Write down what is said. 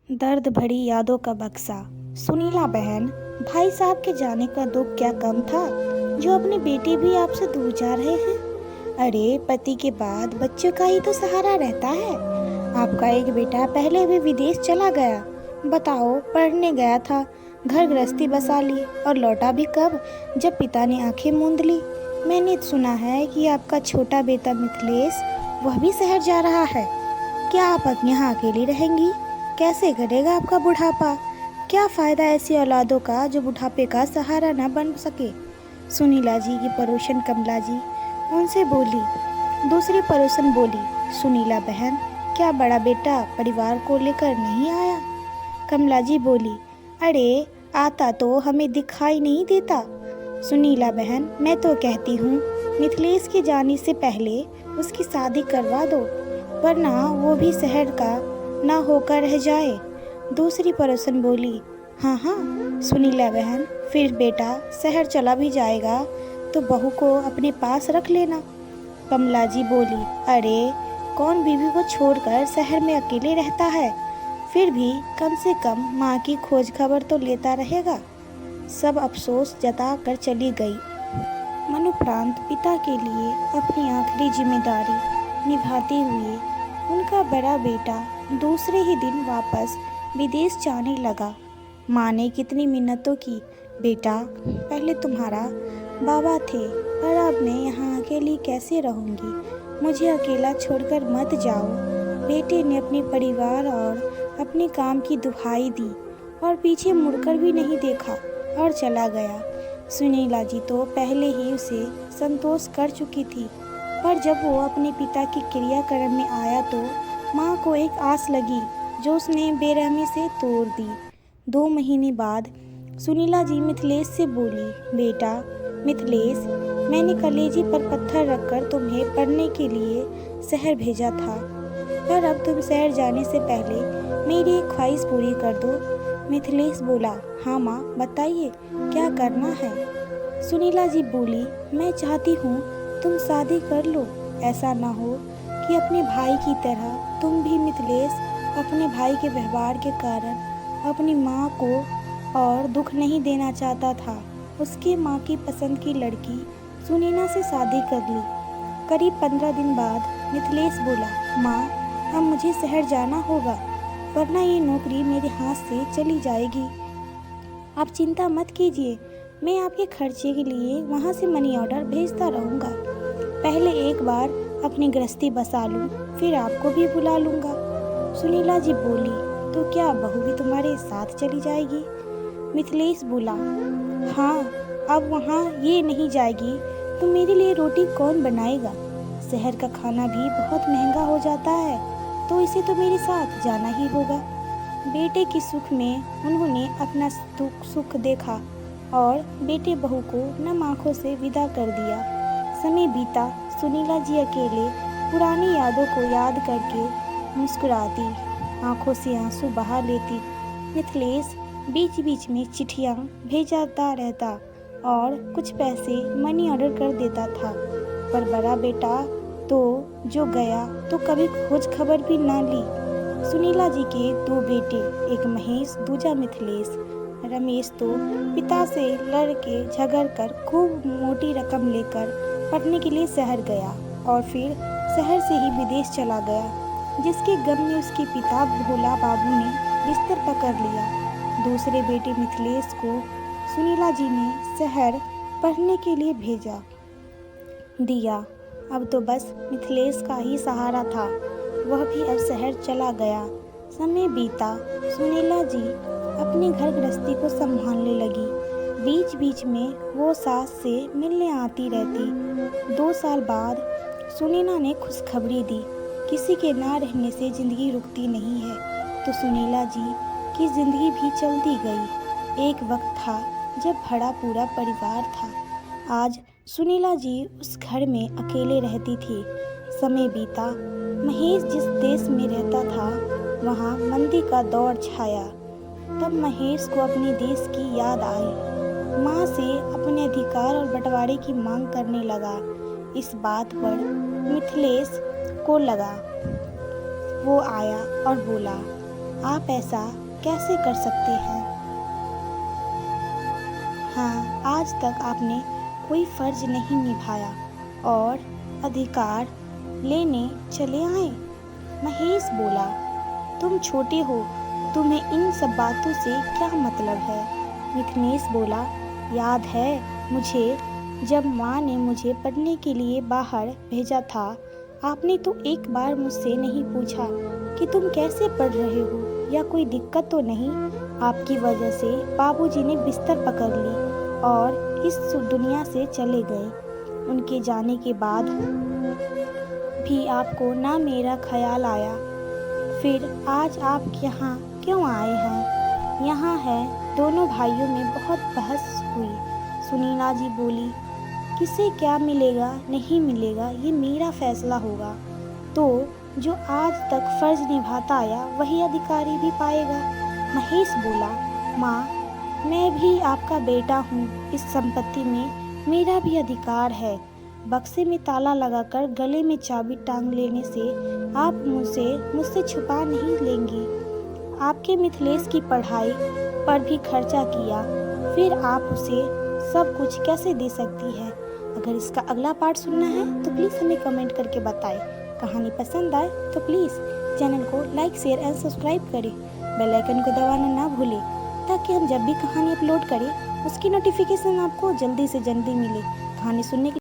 दर्द भरी यादों का बक्सा। सुनीला बहन, भाई साहब के जाने का दुख क्या कम था जो अपने बेटे भी आपसे दूर जा रहे हैं। अरे पति के बाद बच्चों का ही तो सहारा रहता है। आपका एक बेटा पहले भी विदेश चला गया, बताओ, पढ़ने गया था, घर गृहस्थी बसा ली और लौटा भी कब, जब पिता ने आंखें मूंद ली। मैंने सुना है कि आपका छोटा बेटा मिथिलेश, वह भी शहर जा रहा है। क्या आप यहाँ अकेली रहेंगी? कैसे कटेगा आपका बुढ़ापा? क्या फ़ायदा ऐसी औलादों का जो बुढ़ापे का सहारा न बन सके। सुनीला जी की पड़ोसन कमला जी उनसे बोली। दूसरी पड़ोसन बोली, सुनीला बहन, क्या बड़ा बेटा परिवार को लेकर नहीं आया? कमला जी बोली, अरे आता तो हमें दिखाई नहीं देता। सुनीला बहन, मैं तो कहती हूँ मिथिलेश के जाने से पहले उसकी शादी करवा दो, वरना वो भी शहर का ना होकर रह जाए। दूसरी पड़ोसन बोली, हाँ हाँ सुनीला बहन, फिर बेटा शहर चला भी जाएगा तो बहू को अपने पास रख लेना। कमला जी बोली, अरे कौन बीवी को छोड़कर शहर में अकेले रहता है, फिर भी कम से कम माँ की खोज खबर तो लेता रहेगा। सब अफसोस जता कर चली गई। मनुप्रांत पिता के लिए अपनी आखिरी जिम्मेदारी निभाते हुए उनका बड़ा बेटा दूसरे ही दिन वापस विदेश जाने लगा। माँ ने कितनी मिन्नतों की, बेटा पहले तुम्हारा बाबा थे और अब मैं यहाँ अकेली कैसे रहूँगी, मुझे अकेला छोड़कर मत जाओ। बेटे ने अपने परिवार और अपने काम की दुहाई दी और पीछे मुड़कर भी नहीं देखा और चला गया। सुनीला जी तो पहले ही उसे संतोष कर चुकी थी, पर जब वो अपने पिता के क्रियाक्रम में आया तो माँ को एक आस लगी जो उसने बेरहमी से तोड़ दी। 2 महीने बाद सुनीला जी मिथिलेश से बोली, बेटा मिथिलेश, मैंने कलेजी पर पत्थर रखकर तुम्हें पढ़ने के लिए शहर भेजा था, पर अब तुम शहर जाने से पहले मेरी एक ख्वाहिश पूरी कर दो। मिथिलेश बोला, हाँ माँ बताइए, क्या करना है? सुनीला जी बोली, मैं चाहती हूँ तुम शादी कर लो। ऐसा ना हो कि अपने भाई की तरह तुम भी। मिथिलेश अपने भाई के व्यवहार के कारण अपनी माँ को और दुख नहीं देना चाहता था। उसके माँ की पसंद की लड़की सुनीला से शादी कर ली। करीब 15 दिन बाद मिथिलेश बोला, माँ अब मुझे शहर जाना होगा, वरना ये नौकरी मेरे हाथ से चली जाएगी। आप चिंता मत कीजिए, मैं आपके खर्चे के लिए वहाँ से मनी ऑर्डर भेजता रहूँगा। पहले एक बार अपनी गृहस्थी बसा लूँ, फिर आपको भी बुला लूँगा। सुनीला जी बोली, तो क्या बहू भी तुम्हारे साथ चली जाएगी? मिथिलेश बोला, हाँ अब वहाँ ये नहीं जाएगी तो मेरे लिए रोटी कौन बनाएगा? शहर का खाना भी बहुत महंगा हो जाता है, तो इसे तो मेरे साथ जाना ही होगा। बेटे के सुख में उन्होंने अपना सुख देखा और बेटे बहू को नम आँखों से विदा कर दिया। समय बीता, सुनीला जी अकेले पुरानी यादों को याद करके मुस्कुराती, आँखों से आंसू बहा लेती। मिथिलेश बीच बीच में चिट्ठियाँ भेजता रहता और कुछ पैसे मनी ऑर्डर कर देता था, पर बड़ा बेटा तो जो गया तो कभी खोज खबर भी ना ली। सुनीला जी के 2 बेटे, एक महेश दूजा मिथिलेश। रमेश तो पिता से लड़ के झगड़ कर खूब मोटी रकम लेकर पढ़ने के लिए शहर गया और फिर शहर से ही विदेश चला गया, जिसके गम में उसके पिता भोला बाबू ने बिस्तर पकड़ लिया। दूसरे बेटे मिथिलेश को सुनीला जी ने शहर पढ़ने के लिए भेजा दिया। अब तो बस मिथिलेश का ही सहारा था, वह भी अब शहर चला गया। समय बीता, सुनीला जी अपने घर गृहस्थी को संभालने लगी। बीच बीच में वो सास से मिलने आती रहती। 2 साल बाद सुनीला ने खुशखबरी दी, किसी के ना रहने से ज़िंदगी रुकती नहीं है, तो सुनीला जी की ज़िंदगी भी चलती गई। एक वक्त था जब भरा पूरा परिवार था। आज सुनीला जी उस घर में अकेले रहती थी। समय बीता, महेश जिस देश में रहता था वहाँ मंदी का दौर छाया। तब महेश को अपने देश की याद आई। माँ से अपने अधिकार और बंटवारे की मांग करने लगा। इस बात पर मिथिलेश को लगा। वो आया और बोला, आप ऐसा कैसे कर सकते हैं? हाँ, आज तक आपने कोई फर्ज नहीं निभाया और अधिकार लेने चले आए। महेश बोला, तुम छोटे हो, तुम्हें इन सब बातों से क्या मतलब है? विघ्नेश बोला, याद है मुझे जब माँ ने मुझे पढ़ने के लिए बाहर भेजा था, आपने तो एक बार मुझसे नहीं पूछा कि तुम कैसे पढ़ रहे हो या कोई दिक्कत तो नहीं। आपकी वजह से बाबूजी ने बिस्तर पकड़ ली और इस दुनिया से चले गए। उनके जाने के बाद भी आपको ना मेरा ख्याल आया। फिर आज आप यहाँ क्यों आए हैं? यहाँ है दोनों भाइयों में बहुत बहस हुई। सुनीला जी बोली, किसे क्या मिलेगा नहीं मिलेगा ये मेरा फैसला होगा। तो जो आज तक फर्ज निभाता आया वही अधिकारी भी पाएगा। महेश बोला, माँ मैं भी आपका बेटा हूँ, इस संपत्ति में मेरा भी अधिकार है। बक्से में ताला लगाकर गले में चाबी टांग लेने से आप मुझसे छुपा नहीं लेंगी। आपके मिथिलेश की पढ़ाई पर भी खर्चा किया, फिर आप उसे सब कुछ कैसे दे सकती है? अगर इसका अगला पार्ट सुनना है तो प्लीज़ हमें कमेंट करके बताएं। कहानी पसंद आए तो प्लीज़ चैनल को लाइक शेयर एंड सब्सक्राइब करें। बेल आइकन को दबाना ना भूलें ताकि हम जब भी कहानी अपलोड करें उसकी नोटिफिकेशन आपको जल्दी से जल्दी मिले। कहानी सुनने के